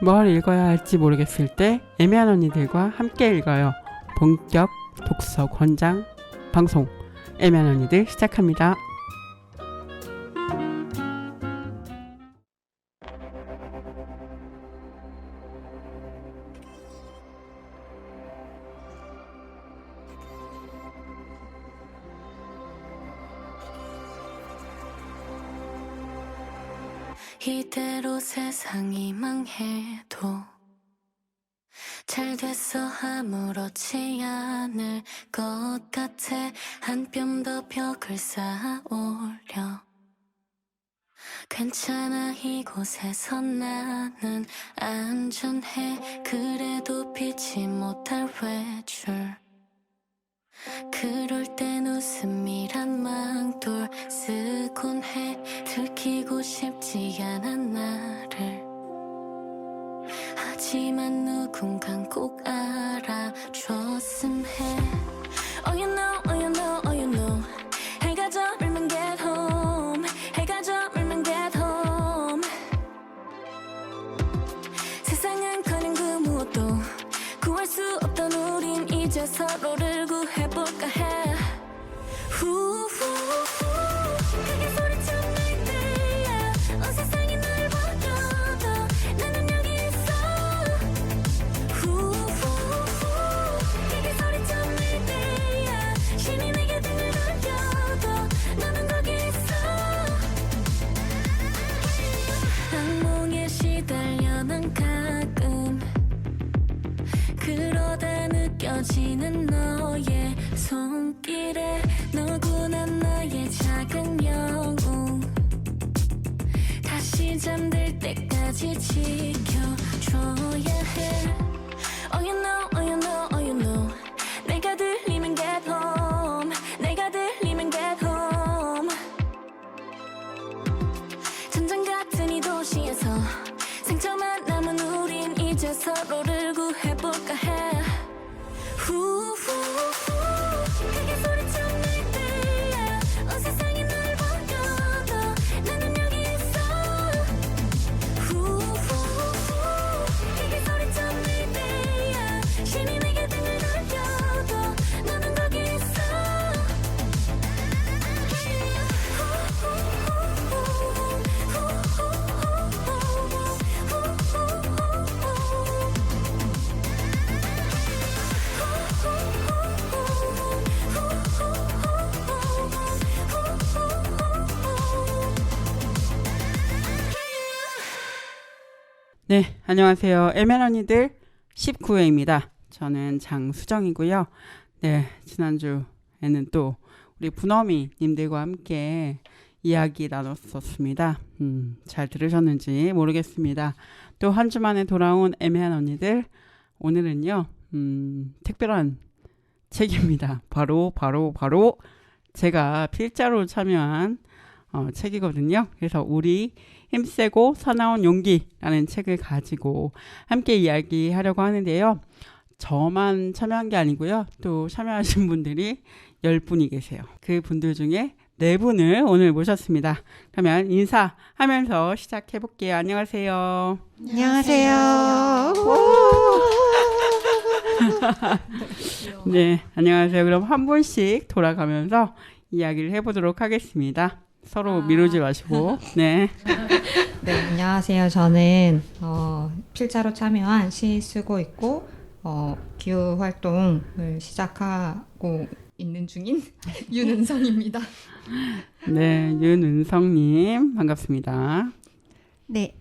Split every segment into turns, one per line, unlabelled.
뭘 읽어야 할지 모르겠을 때 애매한 언니들과 함께 읽어요. 본격 독서 권장 방송 애매한 언니들 시작합니다.
이대로 세상이 망해도 잘 됐어 아무렇지 않을 것 같아. 한 뼘 더 벽을 쌓아 올려. 괜찮아 이곳에서 나는 안전해. 그래도 피치 못할 외출. 그럴 땐 웃음이란 망돌 쓰곤 해. 들키고 싶지 않은 나를. 하지만 누군간 꼭 알아줬음 해. Oh you know, oh you know, oh you know. 해가 저물면 get home. 해가 저물면 get home. 세상은 그 무엇도 구할 수 없던 우린 이제 서로를 구해볼까 해. 크게 소리쳐 날 때야. 온 세상이 날 버려도 나는 여기 있어. 크게 소리쳐 날 때야. 신이 내게 등을 돌려도 나는 거기 있어. 악몽에 시달려 난 가끔. 그러다 느껴지는 너의 손길에 누구나 나의 작은 영웅. 다시 잠들 때까지 지켜줘야 해. Oh you know, oh you know, oh you know. 내가 들리면 get home. 내가 들리면 get home. 전장 같은 이 도시에서 상처만 남은 우린 이제 서로를 구해볼까 해. 크게 소리쳐 날 때야. 온 세상이 날 버려도 나는 여기 있어. 크게 소리쳐 날 때야. 신이 내게 등을 돌려도 나는 거기 있어.
네, 안녕하세요. 애매한 언니들 19회입니다. 저는 장수정이고요. 네, 지난주에는 또 우리 분어미 님들과 함께 이야기 나눴었습니다. 잘 들으셨는지 모르겠습니다. 또 한 주 만에 돌아온 애매한 언니들, 오늘은요 특별한 책입니다. 바로 제가 필자로 참여한 책이거든요. 그래서 우리 힘세고 사나운 용기라는 책을 가지고 함께 이야기하려고 하는데요. 저만 참여한 게 아니고요. 또 참여하신 분들이 10분이 계세요. 그 분들 중에 4분을 오늘 모셨습니다. 그러면 인사하면서 시작해 볼게요. 안녕하세요.
안녕하세요.
네, 안녕하세요. 그럼 한 분씩 돌아가면서 이야기를 해보도록 하겠습니다. 서로 미루지 마시고. 네.
네, 안녕하세요. 저는 필자로 참여한 시 쓰고 있고 기후 활동을 시작하고 있는 중인 윤은성입니다.
네, 윤은성님 반갑습니다.
네,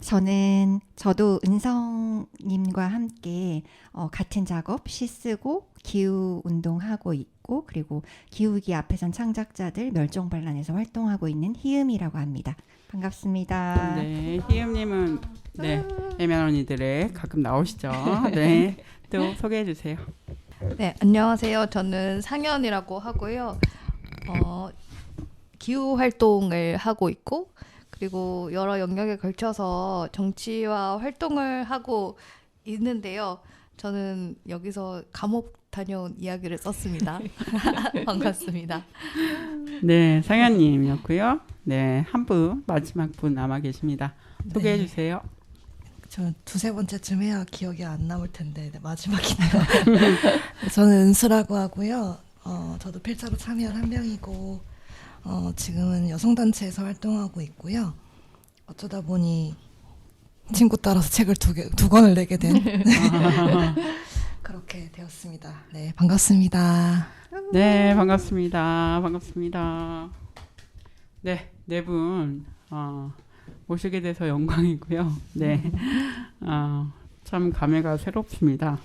저도 은성님과 함께 같은 작업, 시 쓰고 기후 운동하고 있고, 그리고 기후위기 앞에선 창작자들 멸종반란에서 활동하고 있는 희음이라고 합니다. 반갑습니다.
네, 희음님은 네, 애매한 언니들에 가끔 나오시죠. 네, 또 소개해 주세요.
네, 안녕하세요. 저는 상현이라고 하고요. 기후 활동을 하고 있고, 그리고 여러 영역에 걸쳐서 정치와 활동을 하고 있는데요. 저는 여기서 감옥 다녀온 이야기를 썼습니다. 반갑습니다.
네, 상현님이었고요. 네, 한 분, 마지막 분 남아 계십니다. 소개해 주세요.
저 두세 번째쯤 해야 기억이 안 남을 텐데 네, 마지막이네요. 저는 은수라고 하고요. 저도 필자로 참여한 한 명이고 지금은 여성단체에서 활동하고 있고요. 어쩌다 보니 친구 따라서 책을 두 권을 내게 된 그렇게 되었습니다. 네, 반갑습니다.
네, 반갑습니다. 반갑습니다. 네, 네 분 모시게 돼서 영광이고요. 네, 참 감회가 새롭습니다.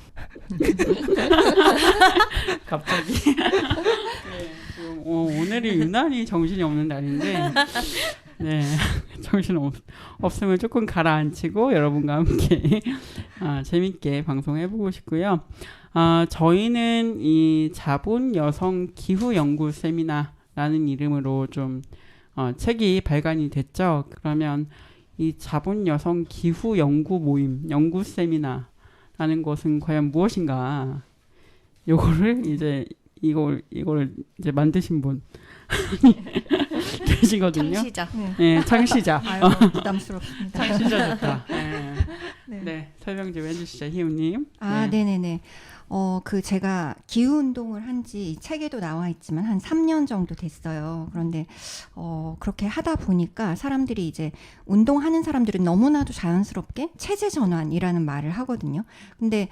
갑자기. 네, 지금, 오늘이 유난히 정신이 없는 날인데, 네, 정신 없으면 조금 가라앉히고 여러분과 함께 재밌게 방송해보고 싶고요. 저희는 이 자본 여성 기후 연구 세미나라는 이름으로 좀 책이 발간이 됐죠. 그러면 이 자본 여성 기후 연구 모임, 연구 세미나라는 것은 과연 무엇인가? 요거를 이제 이걸 이제 만드신 분 계시거든요.
창시자.
네, 창시자.
아유, 부담스럽습니다.
창시자 좋다. 네.
네.
네, 설명 좀 해주시죠, 희우님.
아,
네.
네네네. 제가 기후운동을 한 지 책에도 나와 있지만 한 3년 정도 됐어요. 그런데, 그렇게 하다 보니까 사람들이 이제 운동하는 사람들은 너무나도 자연스럽게 체제 전환이라는 말을 하거든요. 근데,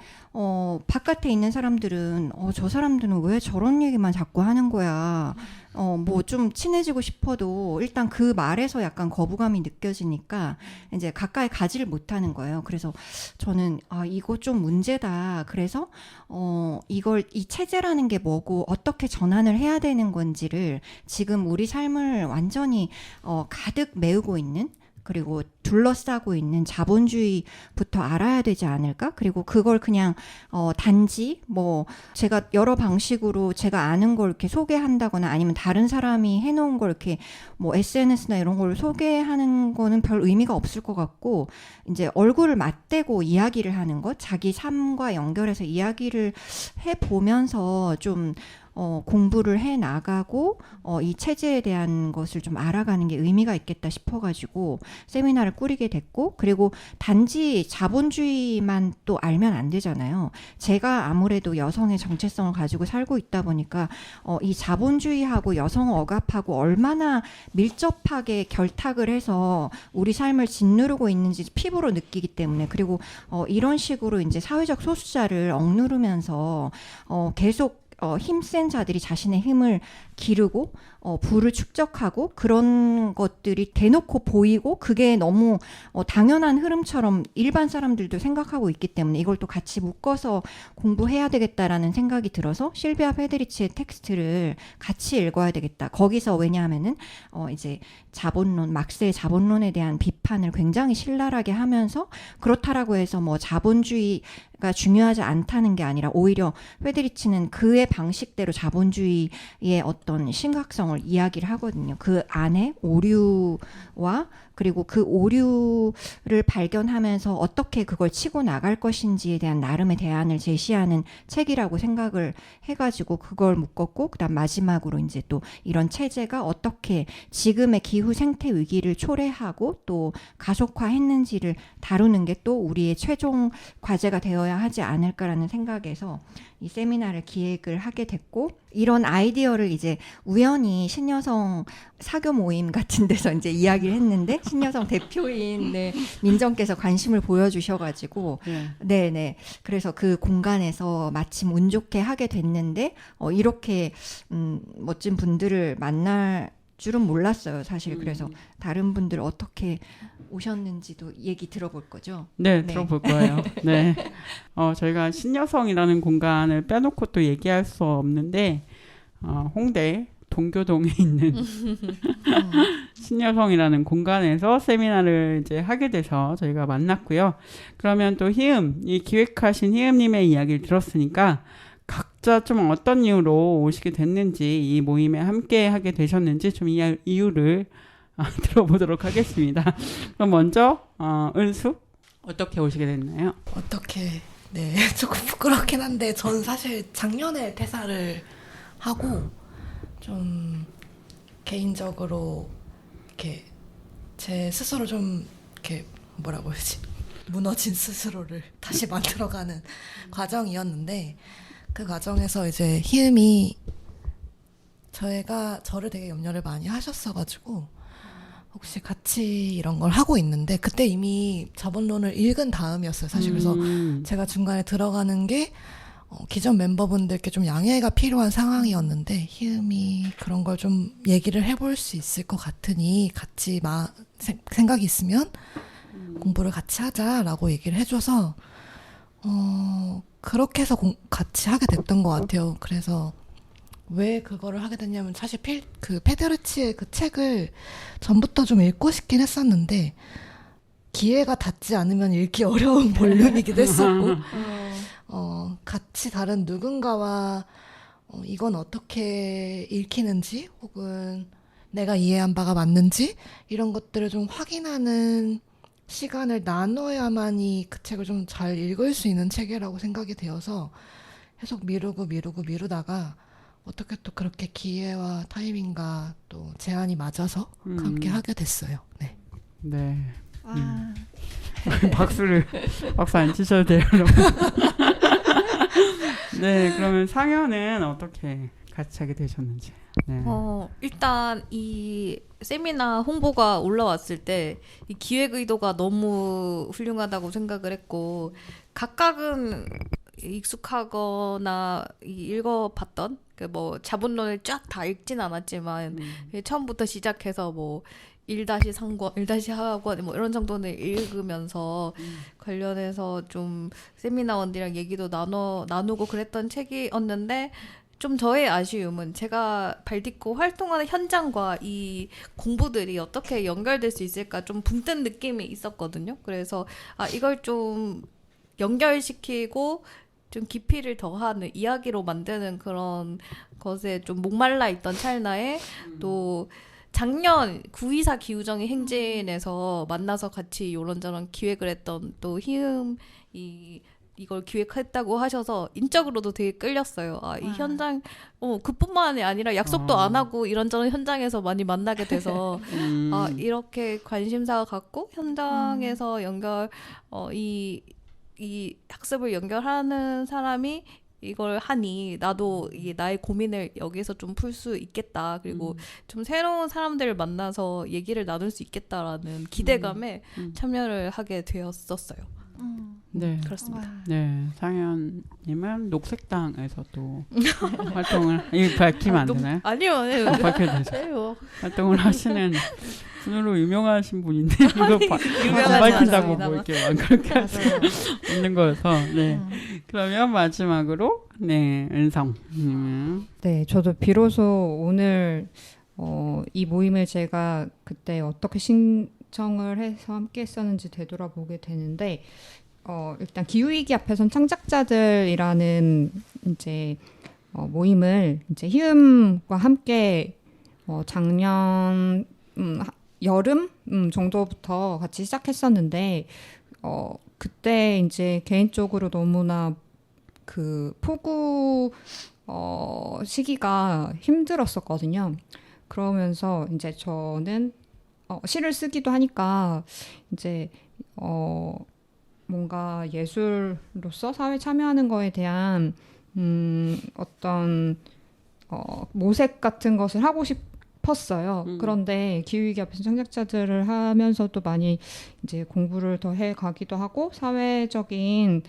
바깥에 있는 사람들은, 저 사람들은 왜 저런 얘기만 자꾸 하는 거야. 뭐 좀 친해지고 싶어도 일단 그 말에서 약간 거부감이 느껴지니까 이제 가까이 가지를 못하는 거예요. 그래서 저는 이거 좀 문제다. 그래서 이 체제라는 게 뭐고 어떻게 전환을 해야 되는 건지를 지금 우리 삶을 완전히 가득 메우고 있는, 그리고 둘러싸고 있는 자본주의부터 알아야 되지 않을까? 그리고 그걸 그냥 단지 뭐 제가 여러 방식으로 제가 아는 걸 이렇게 소개한다거나 아니면 다른 사람이 해놓은 걸 이렇게 뭐 SNS나 이런 걸 소개하는 거는 별 의미가 없을 것 같고, 이제 얼굴을 맞대고 이야기를 하는 것, 자기 삶과 연결해서 이야기를 해보면서 좀 공부를 해 나가고 이 체제에 대한 것을 좀 알아가는 게 의미가 있겠다 싶어가지고 세미나를 꾸리게 됐고, 그리고 단지 자본주의만 또 알면 안 되잖아요. 제가 아무래도 여성의 정체성을 가지고 살고 있다 보니까 이 자본주의하고 여성 억압하고 얼마나 밀접하게 결탁을 해서 우리 삶을 짓누르고 있는지 피부로 느끼기 때문에, 그리고 이런 식으로 이제 사회적 소수자를 억누르면서 계속 힘센 자들이 자신의 힘을 기르고 부를 축적하고 그런 것들이 대놓고 보이고 그게 너무 당연한 흐름처럼 일반 사람들도 생각하고 있기 때문에 이걸 또 같이 묶어서 공부해야 되겠다라는 생각이 들어서 실비아 페데리치의 텍스트를 같이 읽어야 되겠다. 거기서 왜냐하면은 이제 자본론, 막스의 자본론에 대한 비판을 굉장히 신랄하게 하면서 그렇다라고 해서 뭐 자본주의가 중요하지 않다는 게 아니라 오히려 페데리치는 그의 방식대로 자본주의의 어떤 심각성을 이야기를 하거든요. 그 안에 오류와 그리고 그 오류를 발견하면서 어떻게 그걸 치고 나갈 것인지에 대한 나름의 대안을 제시하는 책이라고 생각을 해가지고 그걸 묶었고, 그다음 마지막으로 이제 또 이런 체제가 어떻게 지금의 기후 생태 위기를 초래하고 또 가속화했는지를 다루는 게 또 우리의 최종 과제가 되어야 하지 않을까라는 생각에서 이 세미나를 기획을 하게 됐고, 이런 아이디어를 이제 우연히 신여성 사교 모임 같은 데서 이제 이야기를 했는데 신여성 대표인 민정께서 관심을 보여주셔가지고 네네, 그래서 그 공간에서 마침 운 좋게 하게 됐는데 이렇게 멋진 분들을 만날 줄은 몰랐어요, 사실. 그래서 다른 분들 어떻게 오셨는지도 얘기 들어볼 거죠?
네, 들어볼 거예요. 네. 저희가 신여성이라는 공간을 빼놓고 또 얘기할 수 없는데, 홍대 동교동에 있는 신여성이라는 공간에서 세미나를 이제 하게 돼서 저희가 만났고요. 그러면 또 이 기획하신 희음님의 이야기를 들었으니까 각자 좀 어떤 이유로 오시게 됐는지, 이 모임에 함께 하게 되셨는지 좀 이유를 들어보도록 하겠습니다. 그럼 먼저 은수, 어떻게 오시게 됐나요?
어떻게, 네, 조금 부끄럽긴 한데 전 사실 작년에 퇴사를 하고 좀 개인적으로 이렇게 제 스스로 좀 이렇게 뭐라고 해야지, 무너진 스스로를 다시 만들어가는 과정이었는데 그 과정에서 이제 희음이 저를 되게 염려를 많이 하셨어가지고 혹시 같이 이런 걸 하고 있는데 그때 이미 자본론을 읽은 다음이었어요. 사실 그래서 제가 중간에 들어가는 게 기존 멤버분들께 좀 양해가 필요한 상황이었는데 희음이 그런 걸 좀 얘기를 해볼 수 있을 것 같으니 같이 생각이 있으면 공부를 같이 하자라고 얘기를 해줘서 그렇게 해서 같이 하게 됐던 것 같아요. 그래서 왜 그거를 하게 됐냐면 사실 그 페데르치의 그 책을 전부터 좀 읽고 싶긴 했었는데 기회가 닿지 않으면 읽기 어려운 볼륨이기도 했었고 같이 다른 누군가와 이건 어떻게 읽히는지 혹은 내가 이해한 바가 맞는지 이런 것들을 좀 확인하는 시간을 나눠야만이 그 책을 좀 잘 읽을 수 있는 책이라고 생각이 되어서 계속 미루다가 어떻게 또 그렇게 기회와 타이밍과 또 제안이 맞아서 함께 하게 됐어요. 네.
네.
와.
박수 안 치셔도 돼요. 여러분. 네, 그러면 상현은 어떻게 같이 하게 되셨는지. 네.
일단 이 세미나 홍보가 올라왔을 때 이 기획 의도가 너무 훌륭하다고 생각을 했고 각각은 익숙하거나 읽어봤던 그 뭐 자본론을 쫙 다 읽진 않았지만 처음부터 시작해서 뭐 1-3권, 1-하권 뭐 이런 정도는 읽으면서 관련해서 좀 세미나원들이랑 얘기도 나누고 그랬던 책이었는데 좀 저의 아쉬움은 제가 발 딛고 활동하는 현장과 이 공부들이 어떻게 연결될 수 있을까 좀 붕 뜬 느낌이 있었거든요. 그래서 이걸 좀 연결시키고 좀 깊이를 더하는 이야기로 만드는 그런 것에 좀 목말라 있던 찰나에 또 작년 9.24 기후정의 행진에서 만나서 같이 이런저런 기획을 했던 또 희음이 이걸 기획했다고 하셔서 인적으로도 되게 끌렸어요. 이 현장 그뿐만이 아니라 약속도 안 하고 이런저런 현장에서 많이 만나게 돼서 이렇게 관심사가 갖고 현장에서 연결 이 학습을 연결하는 사람이 이걸 하니 나도 나의 고민을 여기서 좀 풀 수 있겠다. 그리고 좀 새로운 사람들을 만나서 얘기를 나눌 수 있겠다라는 기대감에 참여를 하게 되었었어요.
네.
그렇습니다.
네, 상현님은 녹색당에서 또 활동을 이거 밝히면 안 되나요?
아니요.
밝혀도 되죠. 활동을 하시는 분으로 유명하신 분인데 이거
유명하지
밝힌다고
않습니다.
뭐 이렇게 막 그렇게 할 수 없는 거여서 네. 그러면 마지막으로 네, 은성님은
네, 저도 비로소 오늘 이 모임을 제가 그때 어떻게 신청을 해서 함께 했었는지 되돌아보게 되는데 일단 기후위기 앞에선 창작자들이라는 이제 모임을 이제 희음과 함께 작년 여름 정도부터 같이 시작했었는데 그때 이제 개인적으로 너무나 그 폭우 시기가 힘들었었거든요. 그러면서 이제 저는 시를 쓰기도 하니까 이제 뭔가 예술로서 사회 참여하는 거에 대한 어떤 모색 같은 것을 하고 싶었어요. 그런데 기후위기 앞에서 창작자들을 하면서도 많이 이제 공부를 더 해가기도 하고 사회적인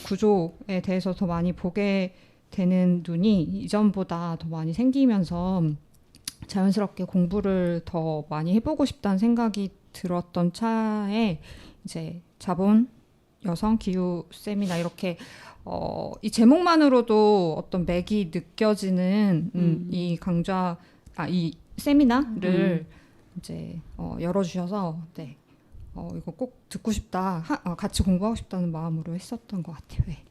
구조에 대해서 더 많이 보게 되는 눈이 이전보다 더 많이 생기면서 자연스럽게 공부를 더 많이 해보고 싶다는 생각이 들었던 차에 이제 자본 여성 기후 세미나 이렇게 이 제목만으로도 어떤 맥이 느껴지는 이 이 세미나를 이제 열어주셔서 네 이거 꼭 듣고 싶다 같이 공부하고 싶다는 마음으로 했었던 것 같아요. 네.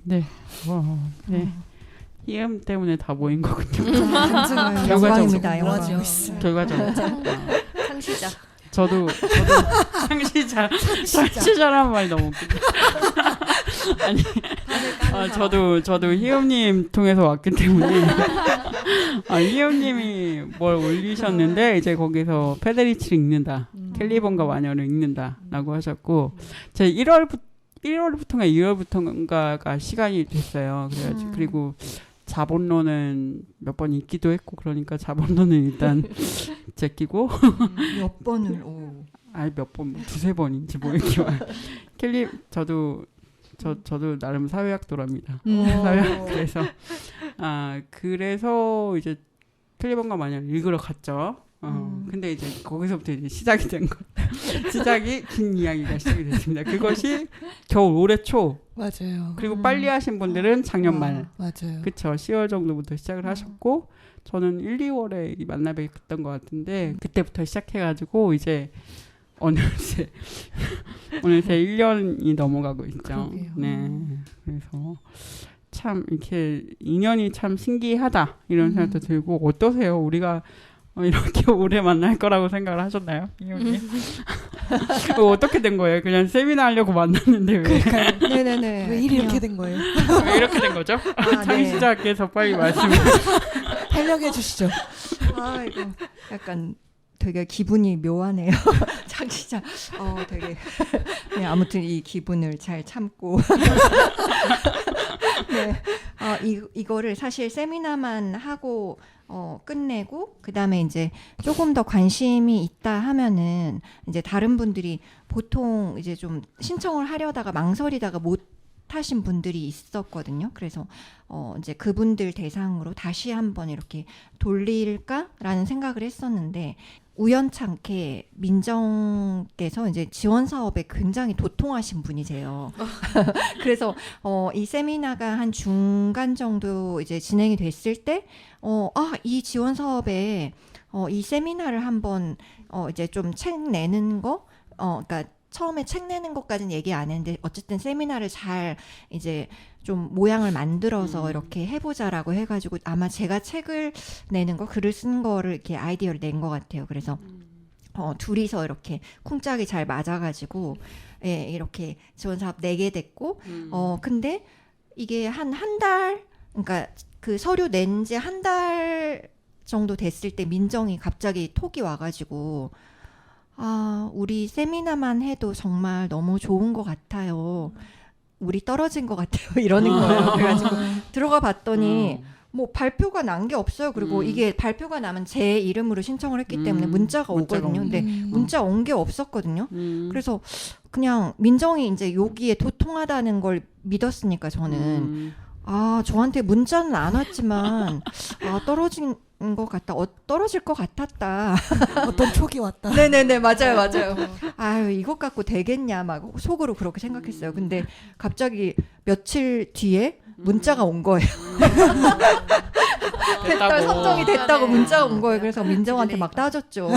네. 네. 희음 때문에 다 모인 거군요.
영광입니다.
모아지고
영광.
있어요.
결과적으로
상시자.
저도 상시자란 말 너무 웃기다. 아니 저도 희음님 통해서 왔기 때문에 희음님이 뭘 올리셨는데 이제 거기서 페데리치를 읽는다 캘리본과 마녀를 읽는다라고 하셨고 제 1월부터인가 2월부터인가가 시간이 됐어요. 그래가지고 그리고 자본론은 몇 번 읽기도 했고 그러니까 자본론은 일단 제끼고
몇 번을
몇 번, 두세 번인지 모르겠지만 저도 나름 사회학도랍니다. 사회학 그래서 그래서 이제 캘리본과 마녀를 읽으러 갔죠. 근데 이제 거기서부터 이제 시작이 된 거. 시작이 긴 이야기가 시작이 됐습니다. 그것이 겨울 올해 초.
맞아요.
그리고 빨리 하신 분들은 작년 말.
맞아요.
그쵸. 10월 정도부터 시작을 하셨고 저는 1, 2월에 만나뵙던 것 같은데 그때부터 시작해가지고 이제 어느새 1년이 넘어가고 있죠.
그러게요.
네. 그래서 참 이렇게 인연이 참 신기하다 이런 생각도 들고 어떠세요? 우리가 이렇게 오래 만날 거라고 생각을 하셨나요? 이형님? 어떻게 된 거예요? 그냥 세미나 하려고 만났는데 왜?
네네네.
왜 이렇게 된 거예요?
왜 이렇게 된 거죠?
네.
창시자께서 빨리 말씀해
설명해 주시죠.
이거 약간 되게 기분이 묘하네요. 창시자. 되게 네, 아무튼 이 기분을 잘 참고 네. 이거를 사실 세미나만 하고 끝내고 그다음에 이제 조금 더 관심이 있다 하면은 이제 다른 분들이 보통 이제 좀 신청을 하려다가 망설이다가 못 하신 분들이 있었거든요. 그래서 이제 그분들 대상으로 다시 한번 이렇게 돌릴까라는 생각을 했었는데 우연찮게 민정께서 이제 지원 사업에 굉장히 도통하신 분이세요. 그래서 이 세미나가 한 중간 정도 이제 진행이 됐을 때 이 지원 사업에 이 세미나를 한번 이제 좀 책 내는 거 그러니까 처음에 책 내는 것까지는 얘기 안 했는데 어쨌든 세미나를 잘 이제 좀 모양을 만들어서 이렇게 해보자라고 해가지고 아마 제가 책을 내는 거 글을 쓴 거를 이렇게 아이디어를 낸 것 같아요. 그래서 둘이서 이렇게 쿵짝이 잘 맞아가지고 예, 이렇게 지원 사업 내게 됐고 근데 이게 한 달 그러니까 그 서류 낸 지 한 달 정도 됐을 때 민정이 갑자기 톡이 와가지고 우리 세미나만 해도 정말 너무 좋은 것 같아요. 우리 떨어진 것 같아요. 이러는 거예요. 그래가지고 들어가 봤더니 뭐 발표가 난 게 없어요. 그리고 이게 발표가 나면 제 이름으로 신청을 했기 때문에 문자가 오거든요. 근데 문자 온 게 없었거든요. 그래서 그냥 민정이 이제 여기에 도통하다는 걸 믿었으니까 저는 저한테 문자는 안 왔지만 떨어진 것 같다. 떨어질 것 같았다.
어떤 촉이 왔다.
네네네 맞아요. 아유 이것 갖고 되겠냐 막 속으로 그렇게 생각했어요. 근데 갑자기 며칠 뒤에 문자가 온 거예요. 됐다 선정이 됐다고 문자가 온 거예요. 그래서 민정한테 막 따졌죠.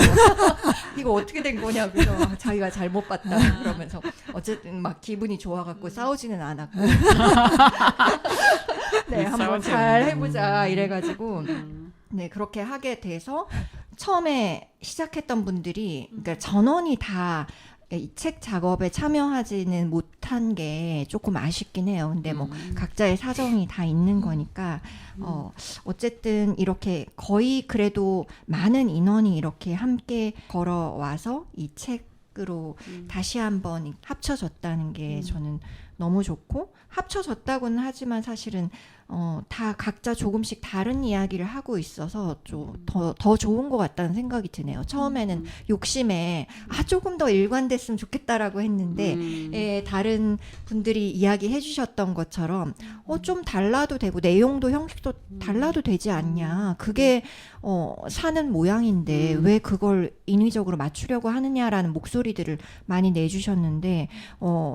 이거 어떻게 된 거냐. 그래서 자기가 잘못 봤다 그러면서 어쨌든 막 기분이 좋아갖고 싸우지는 않았고 네 한번 잘 해보자 이래가지고 네 그렇게 하게 돼서 처음에 시작했던 분들이 그러니까 전원이 다 이 책 작업에 참여하지는 못한 게 조금 아쉽긴 해요. 근데 뭐 각자의 사정이 다 있는 거니까 어쨌든 이렇게 거의 그래도 많은 인원이 이렇게 함께 걸어와서 이 책으로 다시 한번 합쳐졌다는 게 저는 너무 좋고 합쳐졌다고는 하지만 사실은 다 각자 조금씩 다른 이야기를 하고 있어서 좀 더 좋은 것 같다는 생각이 드네요. 처음에는 욕심에 조금 더 일관됐으면 좋겠다라고 했는데 다른 분들이 이야기해 주셨던 것처럼 좀 달라도 되고 내용도 형식도 달라도 되지 않냐. 그게 사는 모양인데 왜 그걸 인위적으로 맞추려고 하느냐라는 목소리들을 많이 내주셨는데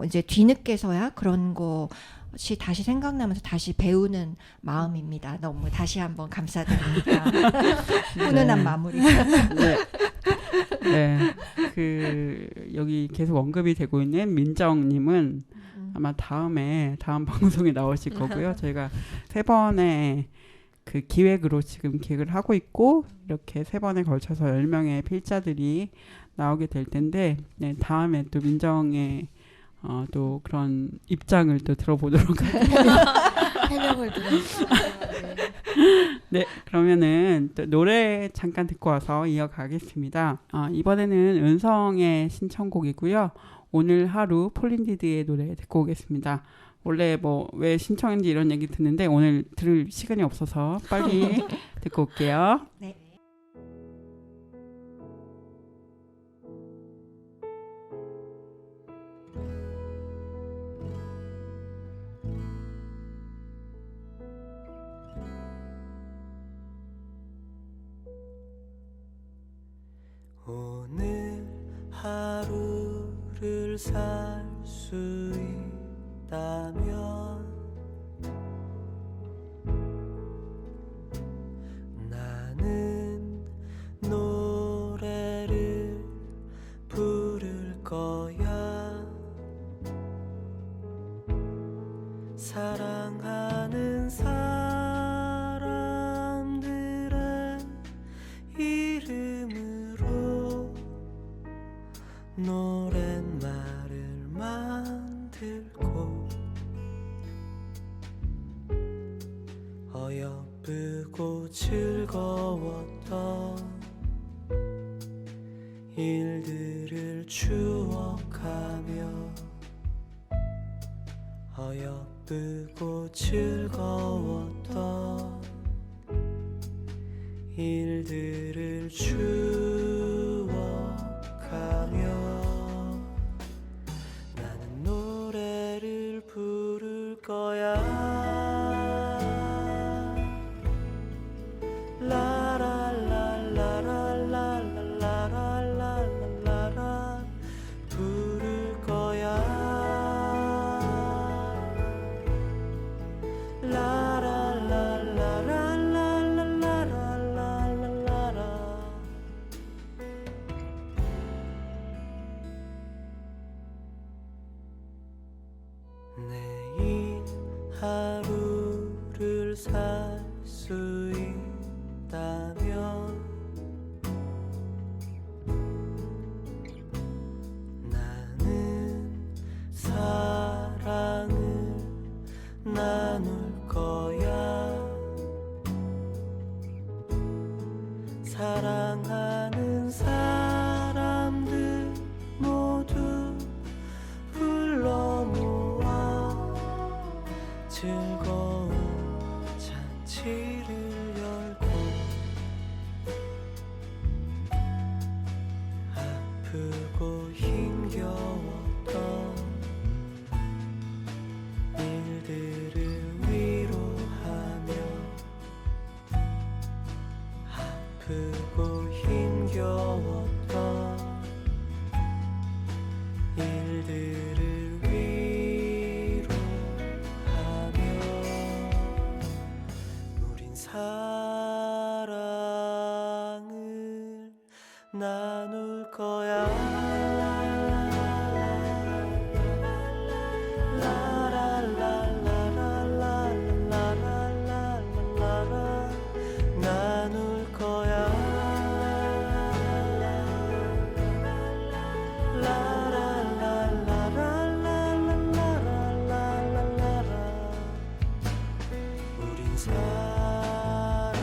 이제 뒤늦게서야 그런 것이 다시 생각나면서 다시 배우는 마음입니다. 너무 다시 한번 감사드립니다. 훈훈한 마무리.
네. 여기 계속 언급이 되고 있는 민정님은 아마 다음 방송에 나오실 거고요. 저희가 3번의 그 기획으로 지금 기획을 하고 있고 이렇게 3번에 걸쳐서 10명의 필자들이 나오게 될 텐데 다음에 또 민정의 또 그런 입장을 또 들어보도록
해명을 들어주세요.
네, 그러면은 또 노래 잠깐 듣고 와서 이어가겠습니다. 이번에는 은성의 신청곡이고요. 오늘 하루 폴린디드의 노래 듣고 오겠습니다. 원래 뭐 왜 신청했는지 이런 얘기 듣는데 오늘 들을 시간이 없어서 빨리 듣고 올게요.
네.
오늘 하루를 살 수 있다면 나는 노래를 부를 거야. 사랑하는 사람들의 이름으로 노랫말을 만들고 어여쁘고 즐거웠던 일들을 추억하며 어여쁘고 즐거웠던 일들을 추억하며 나는 노래를 부를 거야. 라라라라라라라라라라라 부를 거야. 라라라라라라라라라라라 내일 하루를 살 수 있다면 나는 사랑을 나눌 거야. 사랑하는 사람들 모두 불러 모아 즐거운 잔치를 열고 아프고 힘겨웠던 일들을 위로하며 아프고 힘겨웠던 일들을 위로하며 우린 사랑을 나눌 거야. 라라라라라라라라라라라 나눌 거야. 라라라라라라라라라라라 우린 사랑을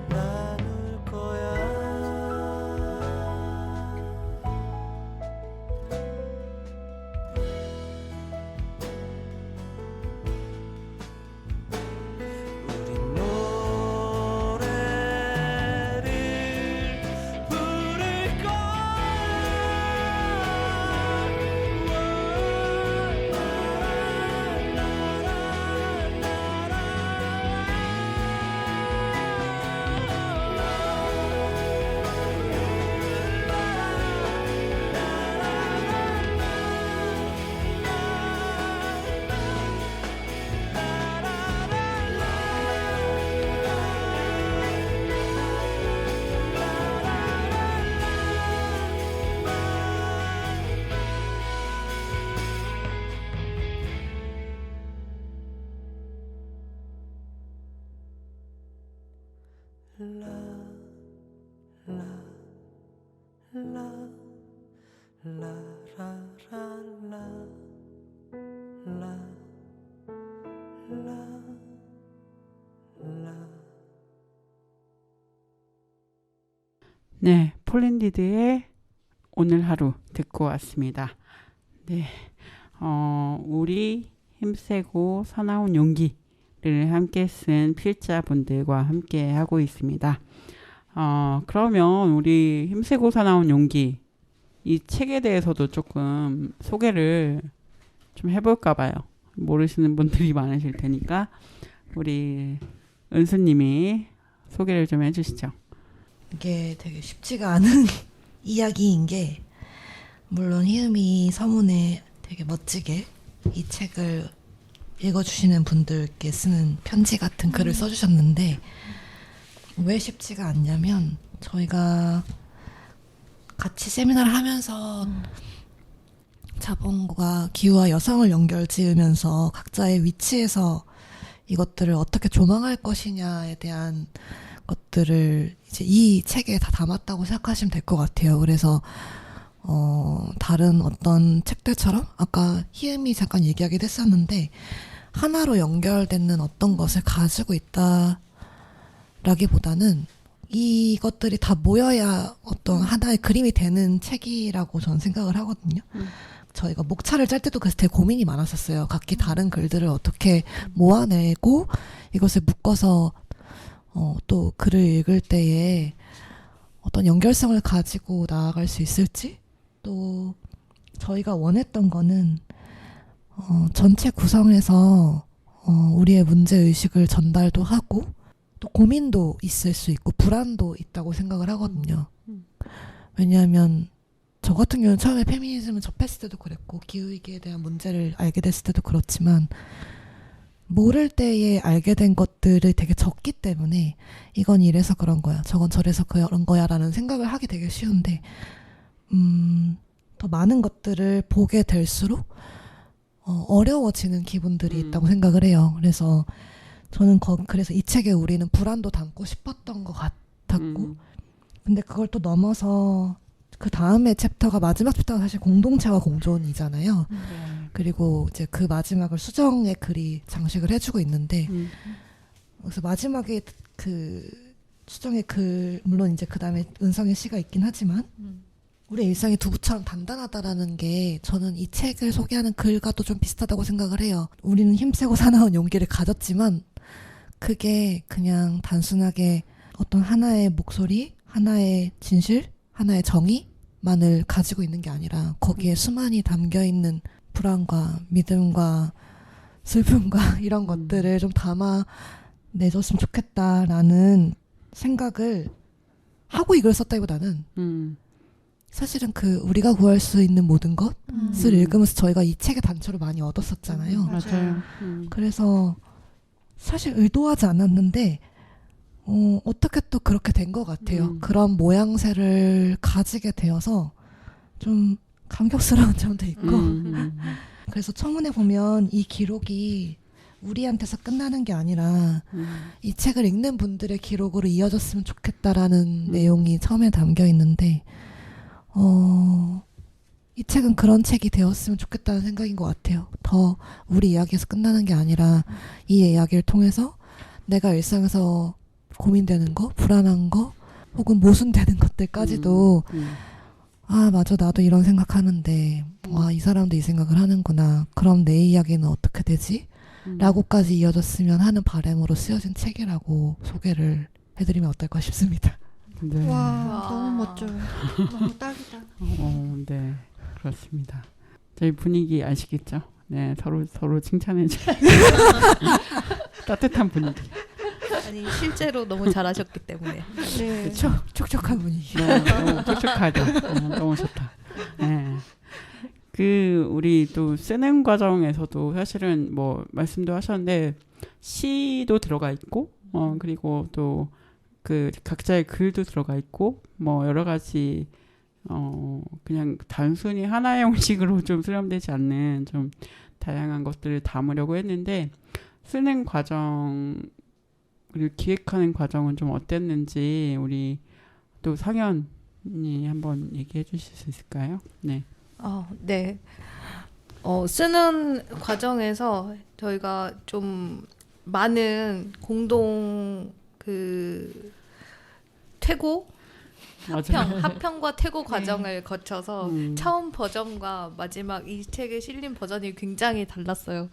나눌 거야. 우린 노래를 부를 라라라라라
네, 폴린디드의 오늘 하루 듣고 왔습니다. 네, 우리 힘세고 사나운 용기를 함께 쓴 필자분들과 함께 하고 있습니다. 그러면 우리 힘세고 사나운 용기 이 책에 대해서도 조금 소개를 좀 해볼까 봐요. 모르시는 분들이 많으실 테니까 우리 은수님이 소개를 좀 해주시죠.
이게 되게 쉽지가 않은 이야기인 게 물론 희음이 서문에 되게 멋지게 이 책을 읽어주시는 분들께 쓰는 편지 같은 글을 써주셨는데 왜 쉽지가 않냐면 저희가 같이 세미나를 하면서 자본과 기후와 여성을 연결 지으면서 각자의 위치에서 이것들을 어떻게 조망할 것이냐에 대한 것들을 이제 이 책에 다 담았다고 생각하시면 될 것 같아요. 그래서 다른 어떤 책들처럼 아까 희음이 잠깐 얘기하기도 했었는데 하나로 연결되는 어떤 것을 가지고 있다라기보다는 이것들이 다 모여야 어떤 하나의 그림이 되는 책이라고 저는 생각을 하거든요. 저희가 목차를 짤 때도 그래서 되게 고민이 많았었어요. 각기 다른 글들을 어떻게 모아내고 이것을 묶어서 또 글을 읽을 때에 어떤 연결성을 가지고 나아갈 수 있을지, 또 저희가 원했던 거는 전체 구성에서 우리의 문제의식을 전달도 하고 또 고민도 있을 수 있고 불안도 있다고 생각을 하거든요. 왜냐하면 저 같은 경우는 처음에 페미니즘을 접했을 때도 그랬고 기후위기에 대한 문제를 알게 됐을 때도 그렇지만 모를 때에 알게 된 것들이 되게 적기 때문에 이건 이래서 그런 거야, 저건 저래서 그런 거야 라는 생각을 하기 되게 쉬운데 더 많은 것들을 보게 될수록 어려워지는 기분들이 있다고 생각을 해요. 그래서 저는 그래서 이 책에 우리는 불안도 담고 싶었던 것 같았고 근데 그걸 또 넘어서 그 다음에 챕터가 마지막 챕터가 사실 공동체와 공존이잖아요. 그리고 이제 그 마지막을 수정의 글이 장식을 해주고 있는데 그래서 마지막에 그 수정의 글 물론 이제 그 다음에 은성의 시가 있긴 하지만 우리의 일상이 두부처럼 단단하다라는 게 저는 이 책을 소개하는 글과도 좀 비슷하다고 생각을 해요. 우리는 힘세고 사나운 용기를 가졌지만 그게 그냥 단순하게 어떤 하나의 목소리, 하나의 진실, 하나의 정의만을 가지고 있는 게 아니라 거기에 수많이 담겨있는 불안과 믿음과 슬픔과 이런 것들을 좀 담아내줬으면 좋겠다라는 생각을 하고 이걸 썼다기보다는 사실은 그 우리가 구할 수 있는 모든 것을 읽으면서 저희가 이 책의 단초를 많이 얻었었잖아요.
맞아요.
그래서 사실 의도하지 않았는데 어떻게 또 그렇게 된 것 같아요. 그런 모양새를 가지게 되어서 좀 감격스러운 점도 있고 그래서 청문회 보면 이 기록이 우리한테서 끝나는 게 아니라 이 책을 읽는 분들의 기록으로 이어졌으면 좋겠다라는 내용이 처음에 담겨 있는데 이 책은 그런 책이 되었으면 좋겠다는 생각인 것 같아요. 더 우리 이야기에서 끝나는 게 아니라 이 이야기를 통해서 내가 일상에서 고민되는 거, 불안한 거, 혹은 모순되는 것들까지도 아 맞아 나도 이런 생각하는데 와 이 사람도 이 생각을 하는구나. 그럼 내 이야기는 어떻게 되지? 라고까지 이어졌으면 하는 바람으로 쓰여진 책이라고 소개를 해드리면 어떨까 싶습니다.
네.
와, 너무 멋져요. 너무 딱이다.
네, 그렇습니다. 저희 분위기 아시겠죠? 네, 서로 칭찬해줘. 따뜻한 분위기.
아니 실제로 너무 잘하셨기 때문에.
네.
촉촉한 분위기.
너무 촉촉하죠. 너무 좋다. 네. 우리 또 쓰는 과정에서도 사실은 뭐 말씀도 하셨는데 시도 들어가 있고, 그리고 또 그 각자의 글도 들어가 있고, 뭐 여러 가지 그냥 단순히 하나의 형식으로 좀 수렴되지 않는 좀 다양한 것들을 담으려고 했는데 쓰는 과정 그리고 기획하는 과정은 좀 어땠는지 우리 또 상현이 한번 얘기해 주실 수 있을까요? 네.
네. 쓰는 과정에서 저희가 좀 많은 공동 퇴고
맞아요.
합평과 퇴고 과정을 거쳐서
음.
처음 버전과 마지막 이 책에 실린 버전이 굉장히 달랐어요.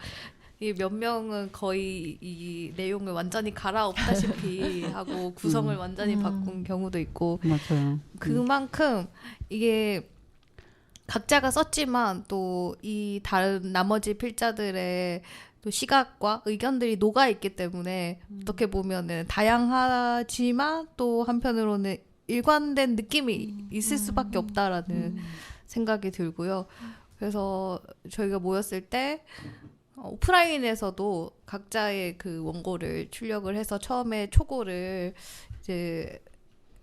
이 몇 명은 거의 이 내용을 완전히 갈아엎다시피 하고 구성을 완전히 바꾼 경우도 있고
맞아요.
그만큼 이게 각자가 썼지만 또 이 다른 나머지 필자들의 또 시각과 의견들이 녹아 있기 때문에 어떻게 보면은 다양하지만 또 한편으로는 일관된 느낌이 있을 수밖에 없다라는 생각이 들고요. 그래서 저희가 모였을 때 오프라인에서도 각자의 그 원고를 출력을 해서 처음에 초고를 이제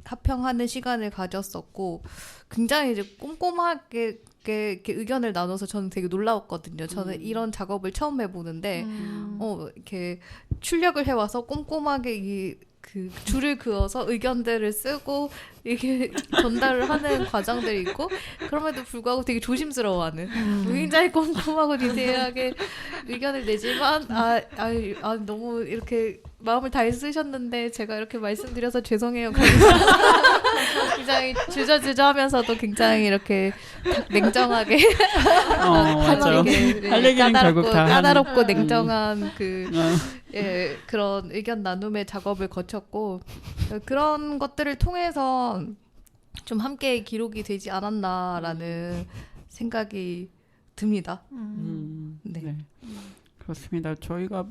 합평하는 시간을 가졌었고 굉장히 이제 꼼꼼하게 이렇게 의견을 나눠서 저는 되게 놀라웠거든요. 저는 이런 작업을 처음 해보는데 이렇게 출력을 해와서 꼼꼼하게 그 줄을 그어서 의견들을 쓰고 이게 전달을 하는 과정들이 있고 그럼에도 불구하고 되게 조심스러워하는 굉장히 꼼꼼하고 디테일하게 의견을 내지만 너무 이렇게 마음을 다해 쓰셨는데 제가 이렇게 말씀드려서 죄송해요. 굉장히 주저주저하면서도 굉장히 이렇게 냉정하게
맞아요. 할 얘기는 결국 다
까다롭고 냉정한 그런 의견 나눔의 작업을 거쳤고 그런 것들을 통해서 좀 함께 기록이 되지 않았나라는 생각이 듭니다. 네.
네. 그렇습니다. 저희가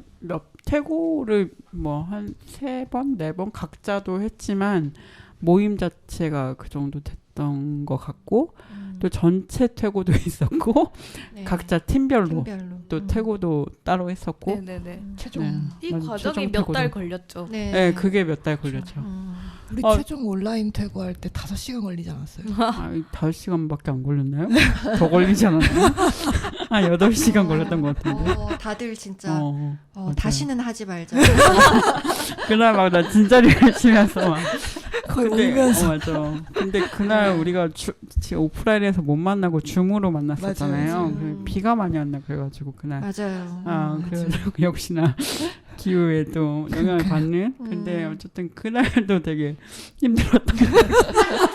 퇴고를 뭐 한 3번, 4번 각자도 했지만 모임 자체가 그 정도 됐던 것 같고 또 전체 퇴고도 있었고
네.
각자 팀별로
팀별로.
또 퇴고도 따로 했었고
네네네.
최종
이
맞아,
과정이
최종
몇 달
퇴고도.
걸렸죠.
네.
네, 그게 몇 달 걸렸죠.
우리
어.
최종 온라인 퇴고할 때 5시간 걸리지 않았어요?
5시간밖에 안 걸렸나요? 더 걸리지 않았나요? 8시간 걸렸던 것 같은데.
다들 진짜
맞아요.
다시는 하지 말자.
그날 막 나 진짜리 열심히 해서 막
거의 울면서.
맞아. 근데 그날 우리가 오프라인에서 못 만나고 줌으로 만났었잖아요.
맞아요.
그 비가 많이 왔나 그래가지고 그날.
맞아요.
그래서 역시나 기후에 또 영향을 받는. 근데 어쨌든 그날도 되게 힘들었던 것 같아요.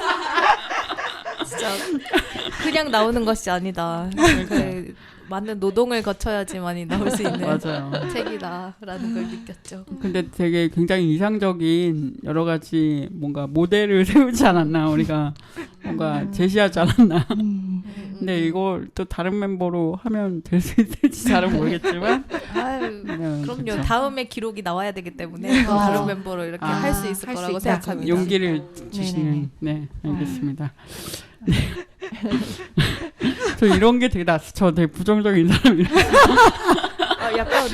진짜 그냥 나오는 것이 아니다. 그 많은 노동을 거쳐야지만이 나올 수 있는
맞아요.
책이다라는 걸 느꼈죠.
근데 되게 굉장히 이상적인 여러 가지 뭔가 모델을 세우지 않았나 우리가 뭔가 제시하지 않았나. 근데 이걸 또 다른 멤버로 하면 될 수 있을지 잘은 모르겠지만.
아유,
네,
그럼요.
그쵸.
다음에 기록이 나와야 되기 때문에 다른 멤버로 이렇게 할 수 있을
할수
거라고
있다.
생각합니다.
용기를 주시는. 네, 알겠습니다. 네. 저 이런 게 되게 저 되게 부정적인 사람이에요.
약간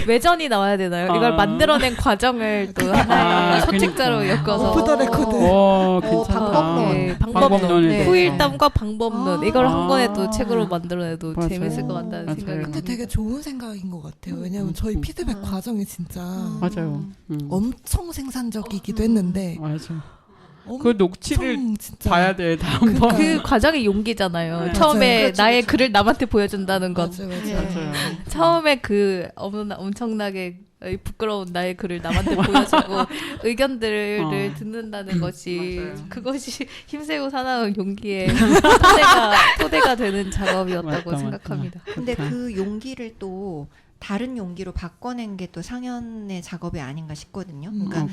외전이 나와야 되나요? 이걸 만들어낸 과정을 또 하나의 소책자로
그러니까.
엮어서
오프 더 레코드.
괜찮다.
방법론.
네, 방법론,
네.
후일담과 방법론 이걸 한 권에 또 책으로 만들어내도
맞아요.
재밌을 것 같다는
맞아요.
생각이
근데 되게 좋은 생각인 것 같아요. 왜냐면 저희 피드백 과정이 진짜
맞아요.
엄청 생산적이기도 했는데
맞아. 그 녹취를
엄청 진짜
봐야 돼 다음번.
그 과정이 용기잖아요.
네.
처음에
그렇죠,
나의
그렇죠.
글을 남한테 보여준다는 것.
맞아요.
맞아요.
처음에 그 엄청나게 부끄러운 나의 글을 남한테 보여주고 의견들을 듣는다는 것이
맞아요.
그것이 힘세고 사나운 용기의 토대가 되는 작업이었다고
맞다,
생각합니다.
근데
그렇다.
그 용기를 또 다른 용기로 바꿔낸 게 또 상현의 작업이 아닌가 싶거든요. 그러니까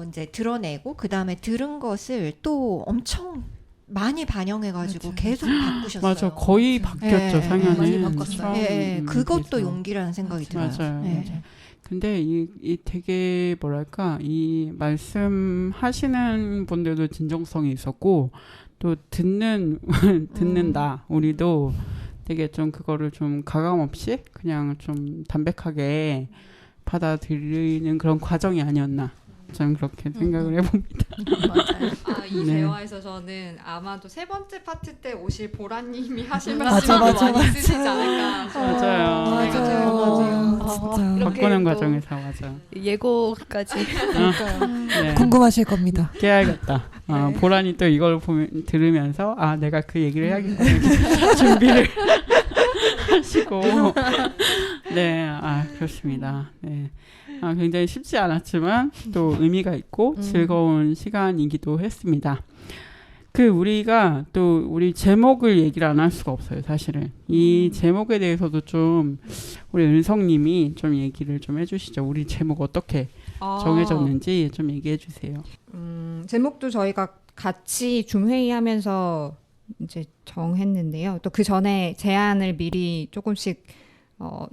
이제 드러내고 그 다음에 들은 것을 또 엄청 많이 반영해가지고
맞아요.
계속 바꾸셨어요.
맞아, 거의 바뀌었죠
예,
상현이.
많이 바꿨어요.
처음
그것도
얘기해서.
용기라는 생각이 들어요.
맞아요.
예.
맞아요. 근데 이 되게 뭐랄까 이 말씀하시는 분들도 진정성이 있었고 또 듣는다 우리도 되게 좀 그거를 좀 가감 없이 그냥 좀 담백하게 받아들이는 그런 과정이 아니었나 저는 그렇게 생각을 해봅니다.
맞아요.
이
네.
대화에서 저는 아마도 3번째 파트 때 오실 보라님이 하실
맞아,
말씀이
맞아,
많이
맞아.
있으시지 않을까.
맞아요.
맞아요. 진짜.
이렇게
바꾸는
또
과정에서 맞아.
예고까지.
네.
궁금하실 겁니다.
깨야겠다. 보란이 또 이걸 들으면서 내가 그 얘기를 해야겠다 이렇게 준비를 하시고 네, 그렇습니다. 네. 굉장히 쉽지 않았지만 또 의미가 있고 즐거운 시간이기도 했습니다. 우리가 또 우리 제목을 얘기를 안 할 수가 없어요, 사실은. 이 제목에 대해서도 좀 우리 은성님이 좀 얘기를 좀 해주시죠. 우리 제목 어떻게 정해졌는지 좀 얘기해 주세요.
제목도 저희가 같이 줌 회의하면서 이제 정했는데요. 또 그 전에 제안을 미리 조금씩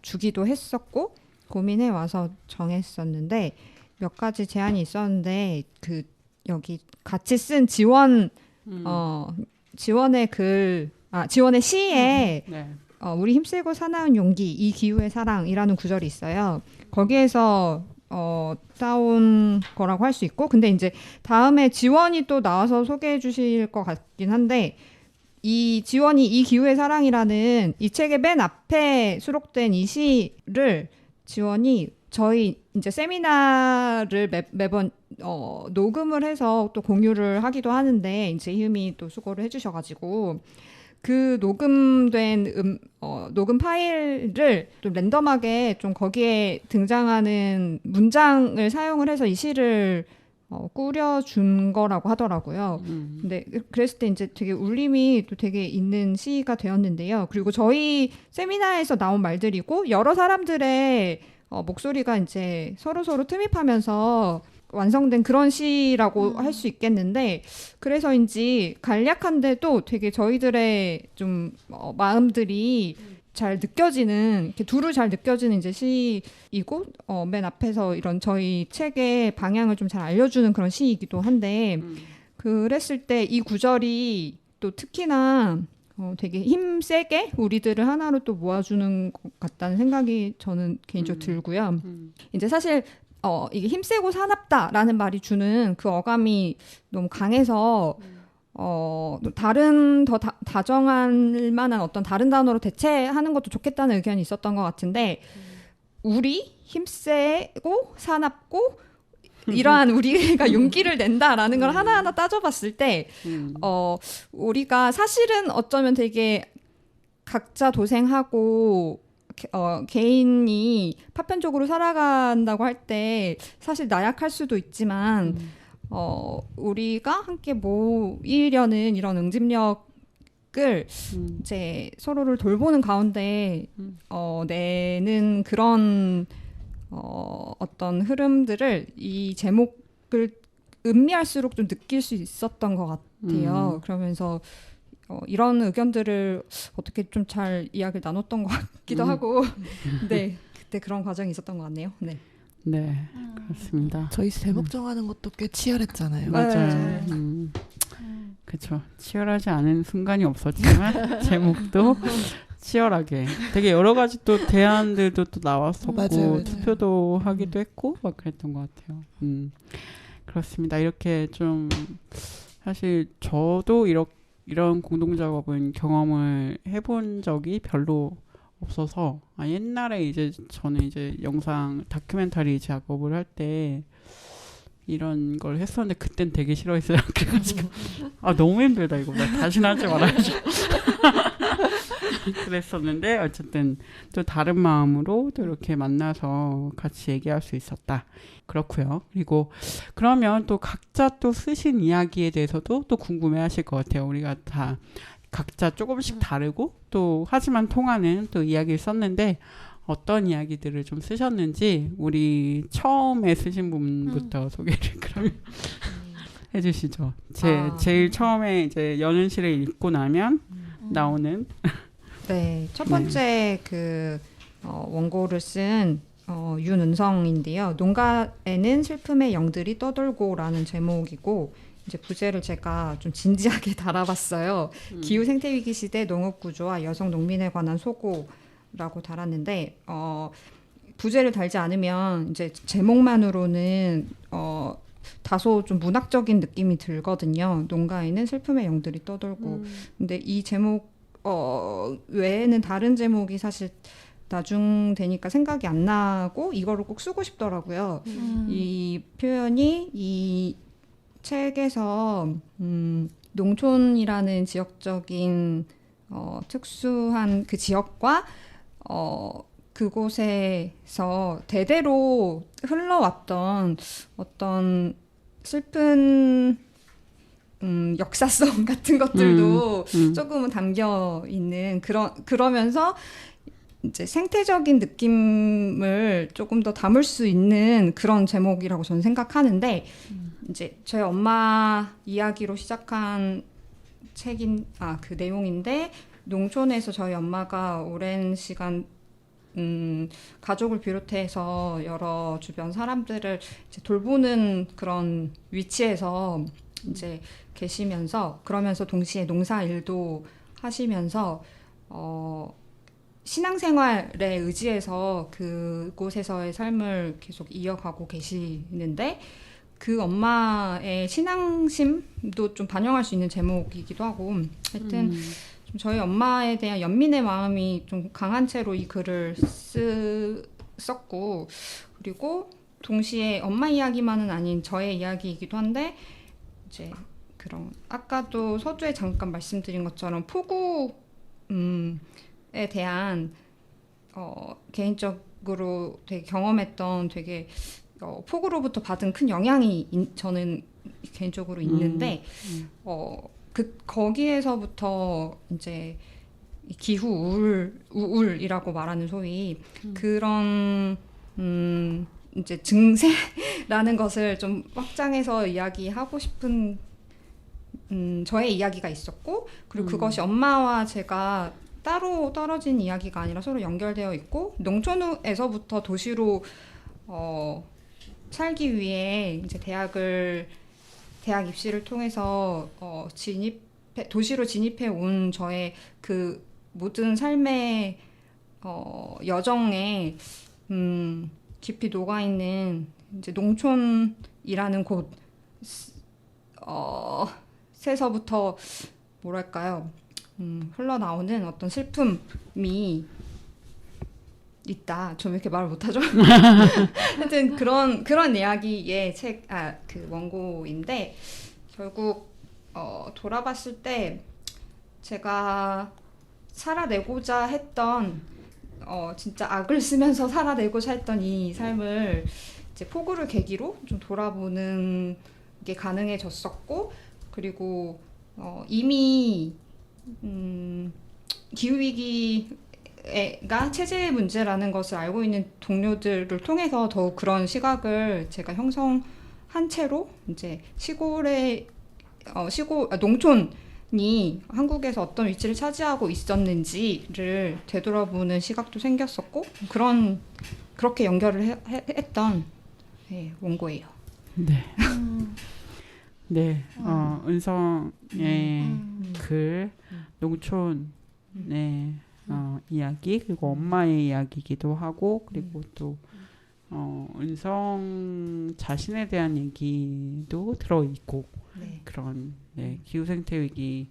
주기도 했었고 고민해 와서 정했었는데 몇 가지 제안이 있었는데 여기 같이 쓴 지원의 지원의 시에
네.
우리 힘쓰고 사나운 용기 이 기후의 사랑이라는 구절이 있어요. 거기에서 따온 거라고 할 수 있고, 근데 이제 다음에 지원이 또 나와서 소개해 주실 것 같긴 한데, 이 지원이 이 기후의 사랑이라는 이 책의 맨 앞에 수록된 이 시를 지원이 저희 이제 세미나를 매번 녹음을 해서 또 공유를 하기도 하는데, 이제 희음이 또 수고를 해주셔가지고 그 녹음된 녹음 파일을 좀 랜덤하게 좀 거기에 등장하는 문장을 사용을 해서 이 시를 꾸려준 거라고 하더라고요. 근데 그랬을 때 이제 되게 울림이 또 되게 있는 시가 되었는데요. 그리고 저희 세미나에서 나온 말들이고 여러 사람들의 목소리가 이제 서로 틈입하면서 완성된 그런 시라고 할 수 있겠는데, 그래서인지 간략한데도 되게 저희들의 좀 마음들이 잘 느껴지는, 이렇게 두루 잘 느껴지는 이제 시이고, 맨 앞에서 이런 저희 책의 방향을 좀 잘 알려주는 그런 시이기도 한데, 그랬을 때 이 구절이 또 특히나 되게 힘세게 우리들을 하나로 또 모아주는 것 같다는 생각이 저는 개인적으로 들고요. 이제 사실 이게 힘세고 사납다라는 말이 주는 그 어감이 너무 강해서 다른 더 다정할 만한 어떤 다른 단어로 대체하는 것도 좋겠다는 의견이 있었던 것 같은데, 우리 힘세고 사납고 이러한 우리가 용기를 낸다라는 걸 하나하나 따져봤을 때 우리가 사실은 어쩌면 되게 각자 도생하고 개인이 파편적으로 살아간다고 할 때 사실 나약할 수도 있지만 우리가 함께 모이려는 이런 응집력을 이제 서로를 돌보는 가운데 내는 그런 어떤 흐름들을 이 제목을 음미할수록 좀 느낄 수 있었던 것 같아요. 그러면서 이런 의견들을 어떻게 좀 잘 이야기를 나눴던 것 같기도 하고, 네, 그때 그런 과정이 있었던 것 같네요. 네,
네, 그렇습니다.
저희 제목 정하는 것도 꽤 치열했잖아요.
맞아요. 그렇죠. 치열하지 않은 순간이 없었지만 제목도 치열하게 되게 여러 가지 또 대안들도 또 나왔었고
맞아요.
투표도 하기도 했고 막 그랬던 것 같아요. 그렇습니다. 이렇게 좀 사실 저도 이런 공동 작업은 경험을 해본 적이 별로 없어서 옛날에 이제 저는 이제 영상 다큐멘터리 작업을 할 때 이런 걸 했었는데 그땐 되게 싫어했어요. 그래가지고 너무 힘들다 이거 나 다시는 하지 말아야지 그랬었는데, 어쨌든 또 다른 마음으로 또 이렇게 만나서 같이 얘기할 수 있었다. 그렇고요. 그리고 그러면 또 각자 또 쓰신 이야기에 대해서도 또 궁금해하실 것 같아요. 우리가 다 각자 조금씩 다르고 또 하지만 통하는 또 이야기를 썼는데 어떤 이야기들을 좀 쓰셨는지 우리 처음에 쓰신 분부터 소개를 그러면 해주시죠. 제일 처음에 이제 연은실을 읽고 나면 나오는
네, 첫 번째 원고를 쓴 윤은성인데요. 농가에는 슬픔의 영들이 떠돌고라는 제목이고, 이제 부제를 제가 좀 진지하게 달아봤어요. 기후 생태 위기 시대 농업 구조와 여성 농민에 관한 소고라고 달았는데, 부제를 달지 않으면 이제 제목만으로는 다소 좀 문학적인 느낌이 들거든요. 농가에는 슬픔의 영들이 떠돌고. 근데 이 제목 외에는 다른 제목이 사실 나중 되니까 생각이 안 나고 이거를 꼭 쓰고 싶더라고요. 이 표현이 이 책에서 농촌이라는 지역적인 특수한 그 지역과 그곳에서 대대로 흘러왔던 어떤 슬픈 역사성 같은 것들도 조금은 담겨 있는 그러면서 이제 생태적인 느낌을 조금 더 담을 수 있는 그런 제목이라고 저는 생각하는데 이제 저희 엄마 이야기로 시작한 그 내용인데 농촌에서 저희 엄마가 오랜 시간 가족을 비롯해서 여러 주변 사람들을 이제 돌보는 그런 위치에서 이제 계시면서 그러면서 동시에 농사 일도 하시면서 신앙생활에 의지해서 그곳에서의 삶을 계속 이어가고 계시는데 그 엄마의 신앙심도 좀 반영할 수 있는 제목이기도 하고 하여튼 좀 저희 엄마에 대한 연민의 마음이 좀 강한 채로 이 글을 썼고 그리고 동시에 엄마 이야기만은 아닌 저의 이야기이기도 한데 이제 그런 아까도 서두에 잠깐 말씀드린 것처럼 폭우에 대한 개인적으로 되게 경험했던 되게 폭우로부터 받은 큰 영향이 저는 개인적으로 있는데 거기에서부터 이제 기후 우울이라고 말하는 소위 그런 이제 증세라는 것을 좀 확장해서 이야기하고 싶은 저의 이야기가 있었고 그리고 그것이 엄마와 제가 따로 떨어진 이야기가 아니라 서로 연결되어 있고 농촌에서부터 도시로 살기 위해 이제 대학 입시를 통해서 도시로 진입해 온 저의 그 모든 삶의 여정에 깊이 녹아 있는 이제 농촌이라는 곳에서부터 뭐랄까요? 흘러나오는 어떤 슬픔이 있다. 좀 이렇게 말을 못하죠? 하여튼 그런 이야기의 그 원고인데 결국 돌아봤을 때 제가 살아내고자 했던 진짜 악을 쓰면서 살아내고자 했던 이 삶을 이제 폭우를 계기로 좀 돌아보는 게 가능해졌었고 그리고 이미 기후위기가 체제의 문제라는 것을 알고 있는 동료들을 통해서 더욱 그런 시각을 제가 형성한 채로 이제 농촌이 한국에서 어떤 위치를 차지하고 있었는지를 되돌아보는 시각도 생겼었고 그렇게 연결을 했던 원고예요.
네. 네, 은성의 글, 농촌의 이야기, 그리고 엄마의 이야기이기도 하고, 그리고 또, 은성 자신에 대한 얘기도 들어있고, 그런, 기후생태위기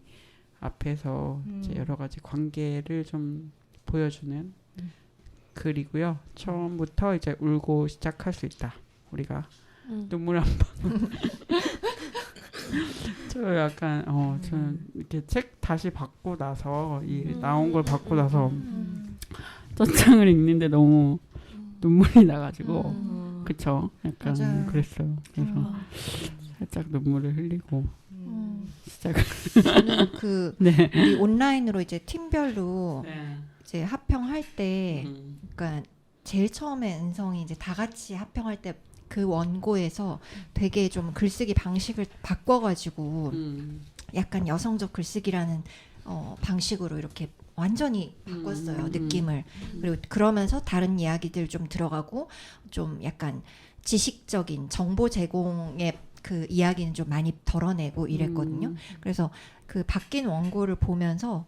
앞에서 이제 여러 가지 관계를 좀 보여주는 글이고요. 처음부터 이제 울고 시작할 수 있다. 우리가 눈물 한 방울. 저 약간 저는 이렇게 책 다시 받고 나서 나온 걸 받고 나서 첫 장을 읽는데 너무 눈물이 나가지고 그쵸? 약간
맞아요.
그랬어요. 그래서 살짝 눈물을 흘리고 시작을.
저는
네.
우리 온라인으로 이제 팀별로
네.
이제 합평할 때, 그러니까 제일 처음에 은성이 이제 다 같이 합평할 때 그 원고에서 되게 좀 글쓰기 방식을 바꿔가지고 약간 여성적 글쓰기라는 방식으로 이렇게 완전히 바꿨어요. 느낌을. 그리고 그러면서 다른 이야기들 좀 들어가고 좀 약간 지식적인 정보 제공의 그 이야기는 좀 많이 덜어내고 이랬거든요. 그래서 그 바뀐 원고를 보면서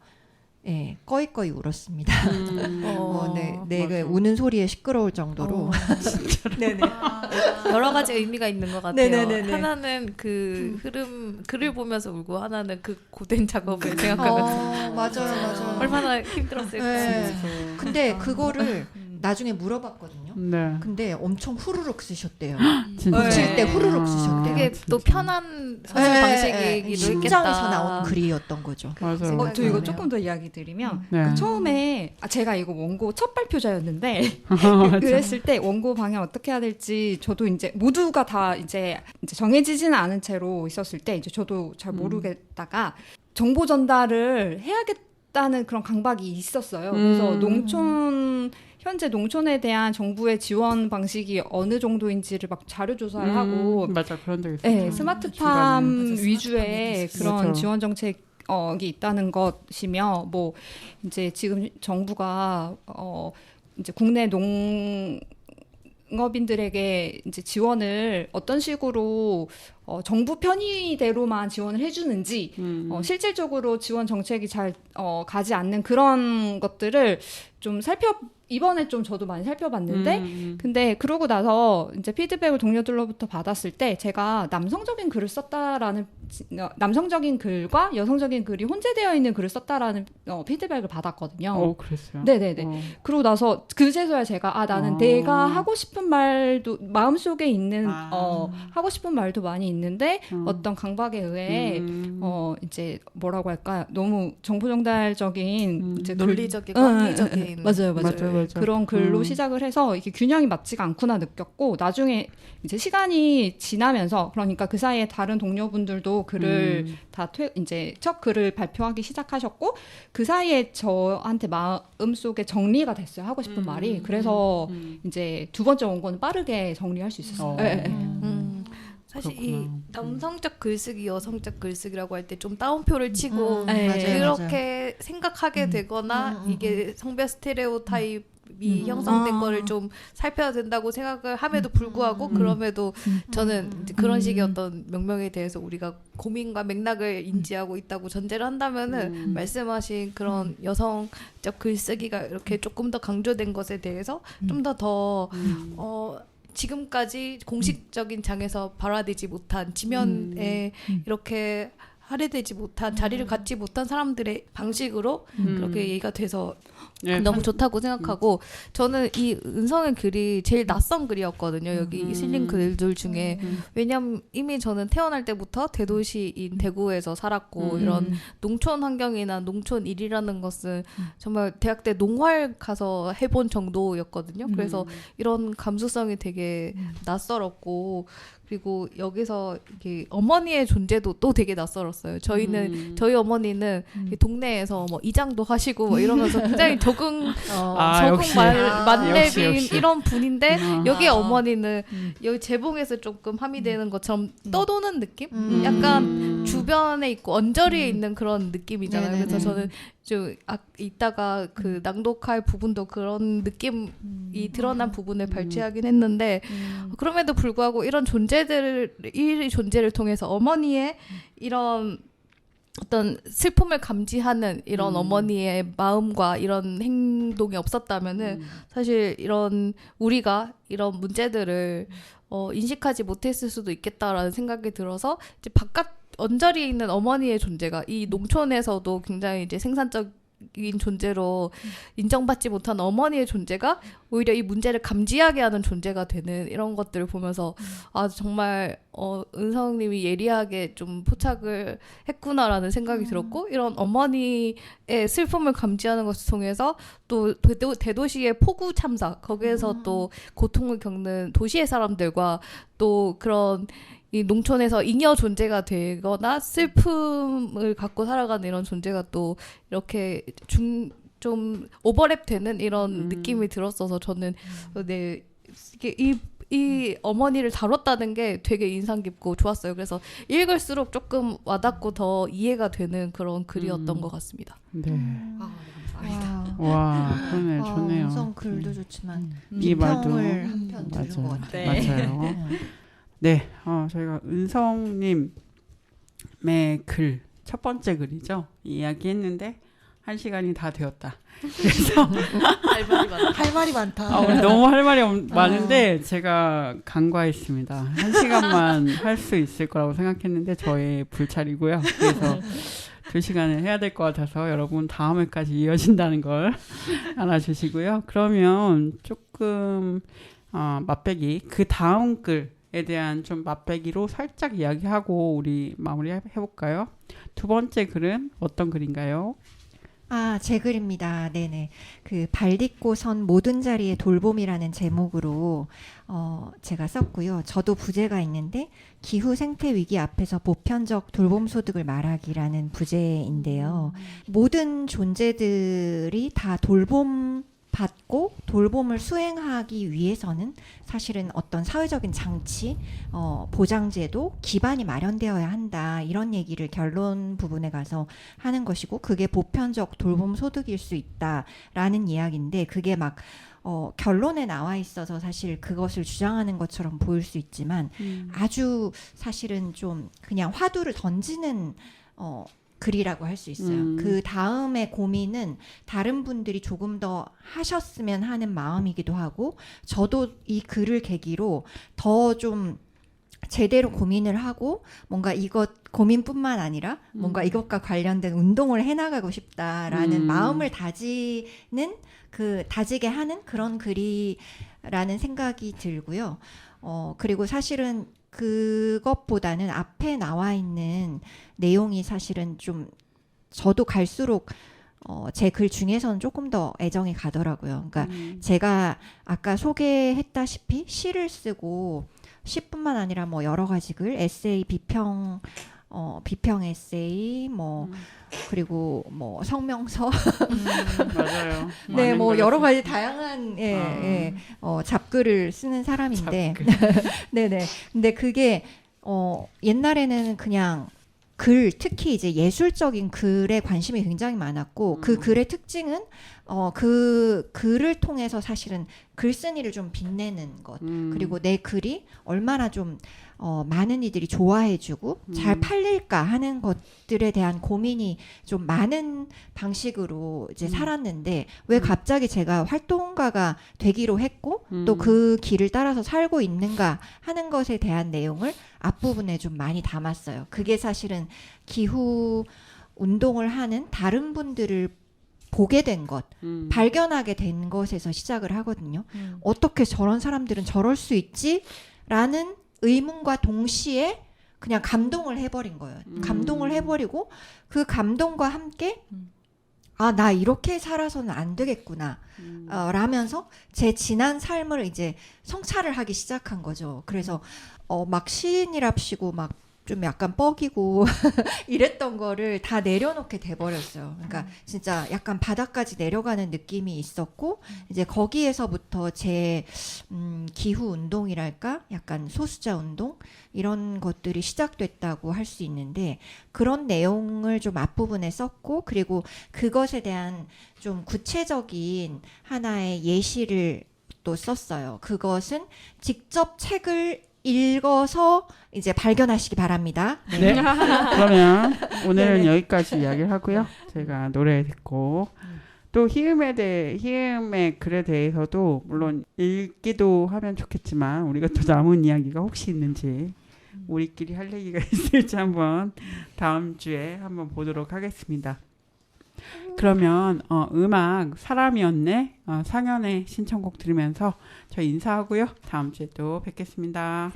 꺼이꺼이 울었습니다. 내가 우는 소리에 시끄러울 정도로.
네네.
여러 가지 의미가 있는 것 같아요.
네네네네.
하나는 그 글을 보면서 울고 하나는 그 고된 작업을 생각하면서
맞아요.
얼마나 힘들었을까.
근데 그거를 나중에 물어봤거든요.
네.
근데 엄청 후루룩 쓰셨대요.
진짜.
붙일 때 후루룩 쓰셨대요.
그게 또 편한 서술 방식이기도
심정에서
했겠다.
나온 글이었던 거죠.
맞아요.
생각이
저 이거
나네요.
조금 더 이야기 드리면
네.
그 처음에 제가 이거 원고 첫 발표자였는데
맞아.
그랬을 때 원고 방향 어떻게 해야 될지 저도 이제 모두가 다 이제 정해지지는 않은 채로 있었을 때 이제 저도 잘 모르겠다가 정보 전달을 해야겠다는 그런 강박이 있었어요. 그래서 현재 농촌에 대한 정부의 지원 방식이 어느 정도인지를 막 자료 조사를 하고
맞아 그런 적 있었죠.
네, 스마트팜
중간에.
위주의 그런
맞아.
지원 정책이 있다는 것이며 뭐 이제 지금 정부가 이제 국내 농업인들에게 이제 지원을 어떤 식으로 정부 편의대로만 지원을 해주는지 실질적으로 지원 정책이 잘 가지 않는 그런 것들을 좀 이번에 좀 저도 많이 살펴봤는데 근데 그러고 나서 이제 피드백을 동료들로부터 받았을 때 제가 남성적인 글을 썼다라는 남성적인 글과 여성적인 글이 혼재되어 있는 글을 썼다라는 피드백을 받았거든요.
그랬어요.
네네네. 그러고 나서 그제서야 제가 나는 내가 하고 싶은 말도 마음속에 있는 하고 싶은 말도 많이 있는데 어떤 강박에 의해 이제 뭐라고 할까 너무 정보 전달적인 이제
논리적이고 합리적인
맞아요.
맞아요.
그런 글로 시작을 해서 이게 균형이 맞지가 않구나 느꼈고 나중에 이제 시간이 지나면서 그러니까 그 사이에 다른 동료분들도 글을 다 이제 첫 글을 발표하기 시작하셨고 그 사이에 저한테 마음속에 정리가 됐어요. 하고 싶은 말이. 그래서 이제 두 번째 원고는 빠르게 정리할 수 있었어요.
사실
그렇구나.
이 남성적 글쓰기, 여성적 글쓰기라고 할 때 좀 따옴표를 치고
네.
그렇게 생각하게 되거나 이게 성별 스테레오타입이 형성된 거를 좀 살펴야 된다고 생각을 함에도 불구하고 그럼에도 저는 이제 그런 식의 어떤 명명에 대해서 우리가 고민과 맥락을 인지하고 있다고 전제를 한다면은 말씀하신 그런 여성적 글쓰기가 이렇게 조금 더 강조된 것에 대해서 좀 더 지금까지 공식적인 장에서 발화되지 못한 지면에 이렇게 할애되지 못한 자리를 갖지 못한 사람들의 방식으로 그렇게 얘기가 돼서
네,
너무 좋다고 생각하고 저는 이 은성의 글이 제일 낯선 글이었거든요. 여기 실린 글들 중에 왜냐면 이미 저는 태어날 때부터 대도시인 대구에서 살았고 이런 농촌 환경이나 농촌 일이라는 것은 정말 대학 때 농활 가서 해본 정도였거든요. 그래서 이런 감수성이 되게 낯설었고 그리고 여기서 이렇게 어머니의 존재도 또 되게 낯설었어요. 저희 어머니는 동네에서 뭐 이장도 하시고 뭐 이러면서 굉장히 적응
역시.
만렙인
역시.
이런 분인데 여기 어머니는 여기 재봉에서 조금 함의되는 것처럼 떠도는 느낌? 약간 주변에 있고 언저리에 있는 그런 느낌이잖아요.
네네네.
그래서 저는 좀 이따가 그 낭독할 부분도 그런 느낌이 드러난 부분을 발췌하긴 했는데 그럼에도 불구하고 이 존재를 통해서 어머니의 이런 어떤 슬픔을 감지하는 이런 어머니의 마음과 이런 행동이 없었다면은 사실 이런 우리가 이런 문제들을 인식하지 못했을 수도 있겠다라는 생각이 들어서 이제 바깥 언저리에 있는 어머니의 존재가 이 농촌에서도 굉장히 이제 생산적인 존재로 인정받지 못한 어머니의 존재가 오히려 이 문제를 감지하게 하는 존재가 되는 이런 것들을 보면서 정말 은성님이 예리하게 좀 포착을 했구나라는 생각이 들었고 이런 어머니의 슬픔을 감지하는 것을 통해서 또 대도시의 폭우 참사 거기에서 또 고통을 겪는 도시의 사람들과 또 그런 이 농촌에서 잉여 존재가 되거나 슬픔을 갖고 살아가는 이런 존재가 또 이렇게 좀 오버랩되는 이런 느낌이 들었어서 저는 이게 이 어머니를 다뤘다는 게 되게 인상 깊고 좋았어요. 그래서 읽을수록 조금 와닿고 더 이해가 되는 그런 글이었던 것 같습니다.
네.
감사합니다.
와, 그러네, 좋네요.
음성 글도 좋지만
이 말도
비평을 한편 들은 것 같아요.
맞아요. 네, 저희가 은성님의 글, 첫 번째 글이죠. 이야기했는데 1시간이 다 되었다. 그래서
할 말이 많다.
오늘 너무 할 말이 많은데 제가 간과했습니다. 1시간만 할 수 있을 거라고 생각했는데 저의 불찰이고요. 그래서 2시간을 해야 될 것 같아서 여러분 다음에까지 이어진다는 걸 알아주시고요. 그러면 조금 맛배기 그 다음 글에 대한 좀 맛배기로 살짝 이야기하고 우리 마무리 해볼까요? 두 번째 글은 어떤 글인가요?
제 글입니다. 네네. 그 발딛고 선 모든 자리에 돌봄이라는 제목으로 제가 썼고요. 저도 부제가 있는데 기후 생태 위기 앞에서 보편적 돌봄 소득을 말하기라는 부제인데요. 모든 존재들이 다 돌봄 받고 돌봄을 수행하기 위해서는 사실은 어떤 사회적인 장치, 보장제도, 기반이 마련되어야 한다. 이런 얘기를 결론 부분에 가서 하는 것이고 그게 보편적 돌봄 소득일 수 있다라는 이야기인데 그게 막 결론에 나와 있어서 사실 그것을 주장하는 것처럼 보일 수 있지만 아주 사실은 좀 그냥 화두를 던지는 글이라고 할 수 있어요. 그 다음에 고민은 다른 분들이 조금 더 하셨으면 하는 마음이기도 하고 저도 이 글을 계기로 더 좀 제대로 고민을 하고 뭔가 이것 고민뿐만 아니라 뭔가 이것과 관련된 운동을 해나가고 싶다라는 마음을 다지게 하는 그런 글이라는 생각이 들고요. 그리고 사실은 그것보다는 앞에 나와 있는 내용이 사실은 좀 저도 갈수록 제 글 중에서는 조금 더 애정이 가더라고요. 그러니까 제가 아까 소개했다시피 시를 쓰고 시뿐만 아니라 뭐 여러 가지 글, 에세이, 비평 에세이, 그리고 뭐 성명서,
맞아요.
네, 뭐 여러 가지 다양한 잡글을 쓰는 사람인데, 네네. 근데 그게 옛날에는 그냥 글, 특히 이제 예술적인 글에 관심이 굉장히 많았고 그 글의 특징은 그 글을 통해서 사실은 글쓴이를 좀 빛내는 것 그리고 내 글이 얼마나 좀 많은 이들이 좋아해주고 잘 팔릴까 하는 것들에 대한 고민이 좀 많은 방식으로 이제 살았는데 왜 갑자기 제가 활동가가 되기로 했고 또 그 길을 따라서 살고 있는가 하는 것에 대한 내용을 앞부분에 좀 많이 담았어요. 그게 사실은 기후 운동을 하는 다른 분들을 보게 된 것, 발견하게 된 것에서 시작을 하거든요. 어떻게 저런 사람들은 저럴 수 있지? 라는 의문과 동시에 그냥 감동을 해버린 거예요. 감동을 해버리고 그 감동과 함께 나 이렇게 살아서는 안 되겠구나 라면서 제 지난 삶을 이제 성찰을 하기 시작한 거죠. 그래서 막 시인이랍시고 막 좀 약간 뻐기고 이랬던 거를 다 내려놓게 돼버렸어요. 그러니까 진짜 약간 바닥까지 내려가는 느낌이 있었고 이제 거기에서부터 제 기후 운동이랄까 약간 소수자 운동 이런 것들이 시작됐다고 할 수 있는데 그런 내용을 좀 앞부분에 썼고 그리고 그것에 대한 좀 구체적인 하나의 예시를 또 썼어요. 그것은 직접 책을 읽어서 이제 발견하시기 바랍니다.
네. 그러면 오늘은
네네.
여기까지 이야기를 하고요. 제가 노래 듣고 또 희음의 글에 대해서도 물론 읽기도 하면 좋겠지만 우리가 또 남은 이야기가 혹시 있는지 우리끼리 할 얘기가 있을지 한번 다음 주에 한번 보도록 하겠습니다. 그러면 음악 사람이었네 상현의 신청곡 들으면서 저희 인사하고요. 다음 주에 또 뵙겠습니다.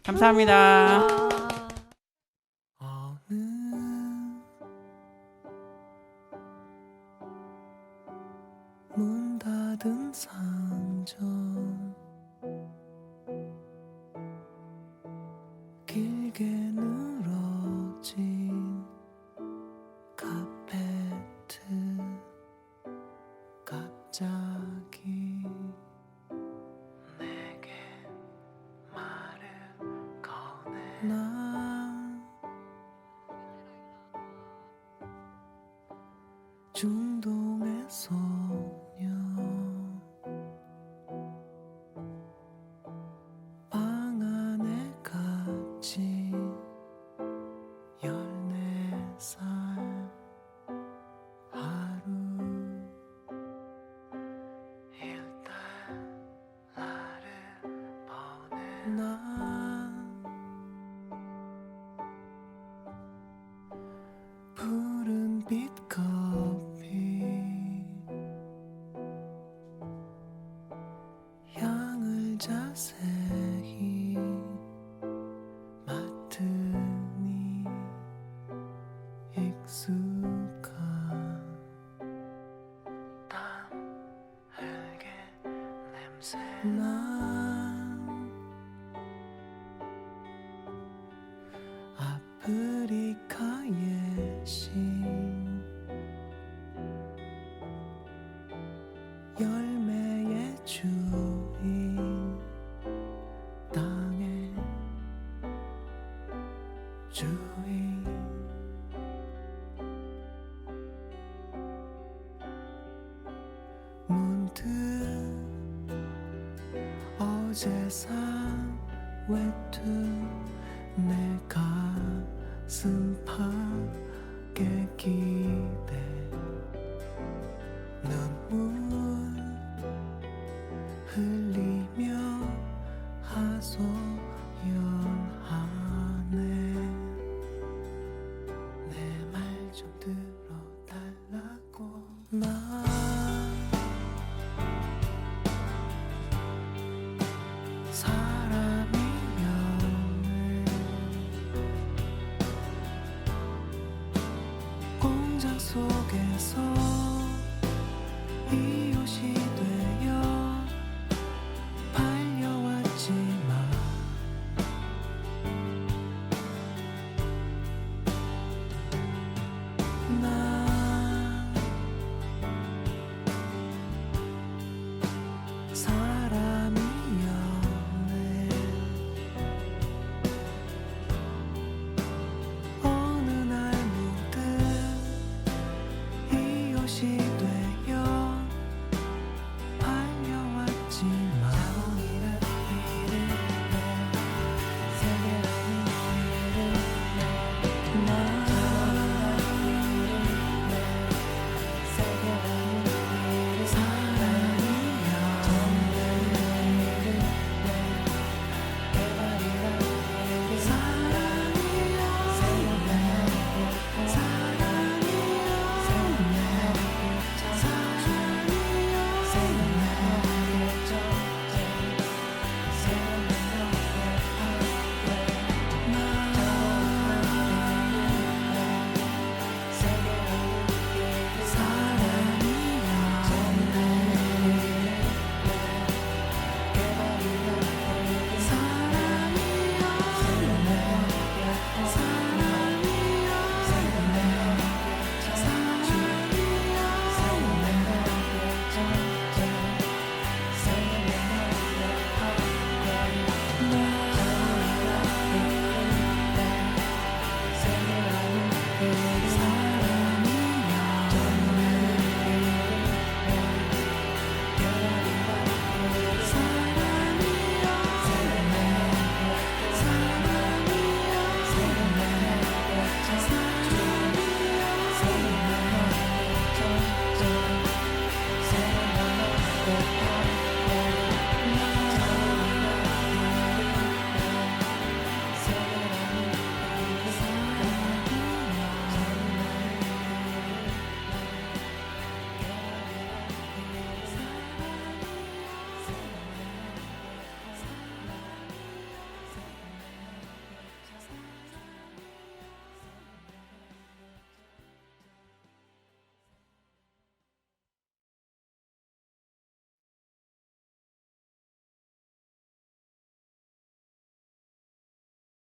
감사합니다.
어느 문 닫은 상점 길게 늘어진 카페트 갑자기 내게 말을 꺼내 난 중동의 소녀 방 안에 갇힌 14살 하루 $1를 보내 난 푸른 익숙한 땀 흙의 냄새 난 아프리카의 신 열매의 주인 땅의 주인 문득 어제산 외투 내 가슴 밖에 기대 눈물 흘리며 하소연하네 내 말 좀 들어달라고 나 사람이면 공장 속에서